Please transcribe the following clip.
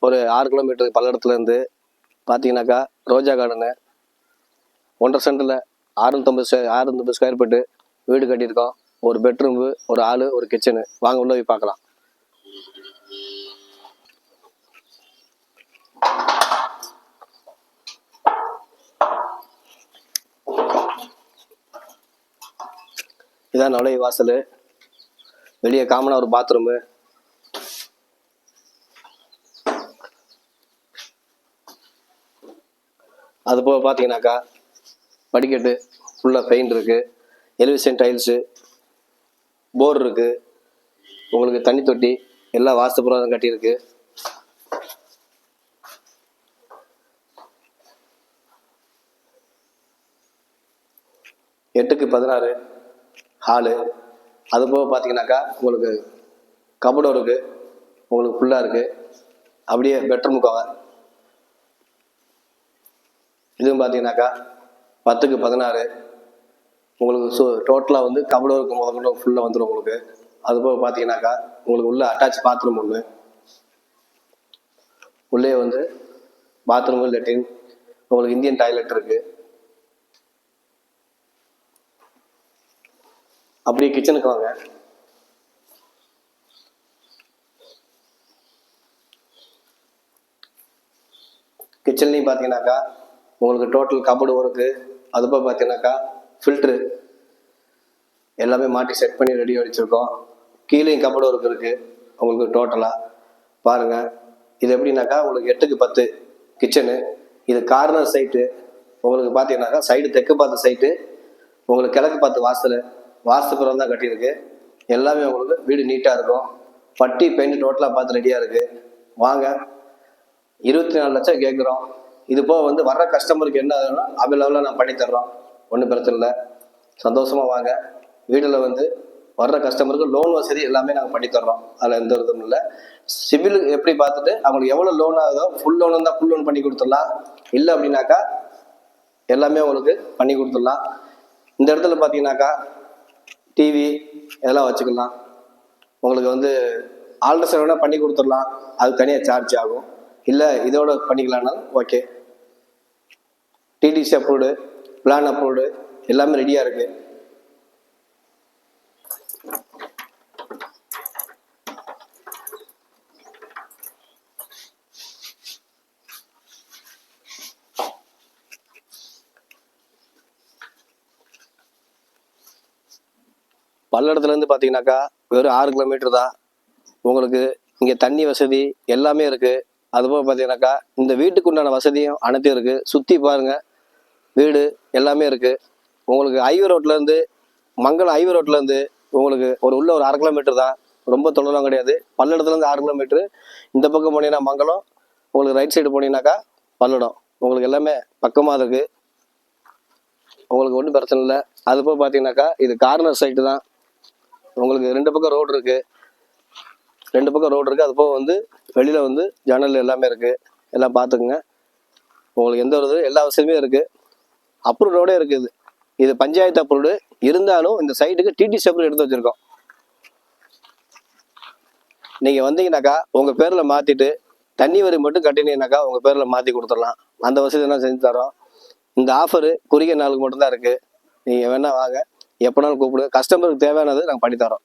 ஒரு 6 கிலோமீட்டர் பல்லடத்துலேருந்து பார்த்தீங்கன்னாக்கா ரோஜா garden 1.5 சென்டில் 650 square feet வீடு கட்டியிருக்கோம். ஒரு பெட்ரூமு, ஒரு ஹாலு, ஒரு கிச்சனு. வாங்க உள்ள போய் பார்க்கலாம். இதான் நுழைவு வாசல். வெளியே காமனாக ஒரு பாத்ரூமு. அது போக பார்த்தீங்கன்னாக்கா படிக்கட்டு ஃபுல்லாக பெயிண்ட் இருக்குது, எலிவேஷன் டைல்ஸு, போர் இருக்குது, உங்களுக்கு தண்ணி தொட்டி எல்லாம் வாஸ்து பிரகாரம் கட்டியிருக்கு. எட்டுக்கு 16 ஹாலு. அது போக பார்த்தீங்கன்னாக்கா உங்களுக்கு கபோர்டு இருக்குது, உங்களுக்கு ஃபுல்லாக இருக்குது. அப்படியே பெட்ரூம் கவர். இதுவும் பார்த்தீங்கன்னாக்கா 10க்கு 16 உங்களுக்கு டோட்டலாக வந்து கபோர்டு ஒர்க்கு முதல்ல ஃபுல்லாக வந்துடும் உங்களுக்கு. அது போக பார்த்தீங்கன்னாக்கா உங்களுக்கு உள்ள அட்டாச் பாத்ரூம் ஒன்று, உள்ளே வந்து பாத்ரூமு, லெட்டின், உங்களுக்கு இந்தியன் டாய்லெட் இருக்குது. அப்படியே கிச்சனுக்கு வாங்க. கிச்சன்லையும் பார்த்தீங்கன்னாக்கா உங்களுக்கு டோட்டல் கபோர்டு ஒர்க்கு, அது போக பார்த்தீங்கன்னாக்கா ஃபில்ட்ரு எல்லாமே மாட்டி செட் பண்ணி ரெடி வச்சுருக்கோம். கீழேயும் கபோர்டு ஒர்க் இருக்குது உங்களுக்கு டோட்டலாக. பாருங்கள், இது எப்படின்னாக்கா உங்களுக்கு 8க்கு 10 கிச்சனு. இது கார்னர் சைட்டு. உங்களுக்கு பார்த்தீங்கன்னாக்கா சைடு தெற்கு பார்த்த சைட்டு, உங்களுக்கு கிழக்கு பார்த்து வாஸ்துபுரம் தான் கட்டியிருக்கு. எல்லாமே உங்களுக்கு வீடு நீட்டாக இருக்கும். பட்டி பெயிண்ட் டோட்டலாக பார்த்து ரெடியாக இருக்குது. வாங்க, 24 லட்சம் கேட்குறோம். இது போக வந்து வர்ற கஸ்டமருக்கு என்ன ஆகுதுன்னா அவைலபிளாக நான் பண்ணித்தர்றோம். ஒன்றும் பிரச்சனை இல்லை. சந்தோஷமாக வாங்க. வீட்டில் வந்து வர்ற கஸ்டமருக்கு லோன் வசதி எல்லாமே நாங்கள் பண்ணித்தர்றோம். அதில் எந்த இதுவும் இல்லை. சிவில் எப்படி பார்த்துட்டு அவங்களுக்கு எவ்வளோ லோன் ஆகுதோ, ஃபுல் லோன் இருந்தால் ஃபுல் லோன் பண்ணி கொடுத்துடலாம். இல்லை அப்படின்னாக்கா எல்லாமே உங்களுக்கு பண்ணி கொடுத்துடலாம். இந்த இடத்துல பார்த்தீங்கன்னாக்கா டிவி இதெல்லாம் வச்சுக்கலாம். உங்களுக்கு வந்து ஆல்ட்ரேஷன் வேணால் பண்ணி கொடுத்துடலாம். அது தனியாக சார்ஜ் ஆகும். இல்லை இதோட பண்ணிக்கலாம்னாலும் okay. DTC approved, plan approved எல்லாமே ரெடியாக இருக்குது. பல்லடத்துலேருந்து பார்த்தீங்கன்னாக்கா வெறும் 6 கிலோமீட்டர் தான். உங்களுக்கு இங்கே தண்ணி வசதி எல்லாமே இருக்குது. அதுபோல் பார்த்தீங்கன்னாக்கா இந்த வீட்டுக்கு உண்டான வசதியும் அனைத்தும் இருக்குது. சுற்றி பாருங்கள், வீடு எல்லாமே இருக்குது. உங்களுக்கு ஹைவே ரோட்லேருந்து மங்களம் ஹைவே ரோட்லேருந்து உங்களுக்கு உள்ள ஒரு 1/2 கிலோமீட்டர் தான். ரொம்ப தொலைலாம் கிடையாது. பல்லடத்துலேருந்து 6 கிலோமீட்டரு. இந்த பக்கம் போனீங்கன்னா மங்களம், உங்களுக்கு ரைட் சைடு போனீங்கன்னாக்கா பல்லடம். உங்களுக்கு எல்லாமே பக்கமாக இருக்குது. உங்களுக்கு ஒன்றும் பிரச்சனை இல்லை. அது போக பார்த்தீங்கன்னாக்கா இது கார்னர் சைட்டு தான். உங்களுக்கு 2 பக்கம் ரோடு இருக்குது. 2 பக்கம் ரோடு இருக்குது. அது போக வந்து வெளியில் வந்து ஜன்னல் எல்லாமே இருக்குது. எல்லாம் பார்த்துக்குங்க. உங்களுக்கு எந்த ஒரு எல்லா வசதியுமே இருக்குது. அப்ரூவ் ரோடே இருக்குது. இது பஞ்சாயத்து அப்ரூவ்டு இருந்தாலும் இந்த சைட்டுக்கு டிடிசி அப்ரூவ் எடுத்து வச்சுருக்கோம். நீங்கள் வந்தீங்கன்னாக்கா உங்கள் பேரில் மாற்றிட்டு தண்ணி வரி மட்டும் கட்டினீங்கன்னாக்கா உங்கள் பேரில் மாற்றி கொடுத்துடலாம். அந்த வசதியெல்லாம் செஞ்சு தரோம். இந்த ஆஃபரு குறுகிய நாளுக்கு மட்டும்தான் இருக்குது. நீங்கள் வேணால் வாங்க, எப்போனாலும் கூப்பிடுங்க. கஸ்டமருக்கு தேவையானது நாங்கள் பண்ணித்தரோம்.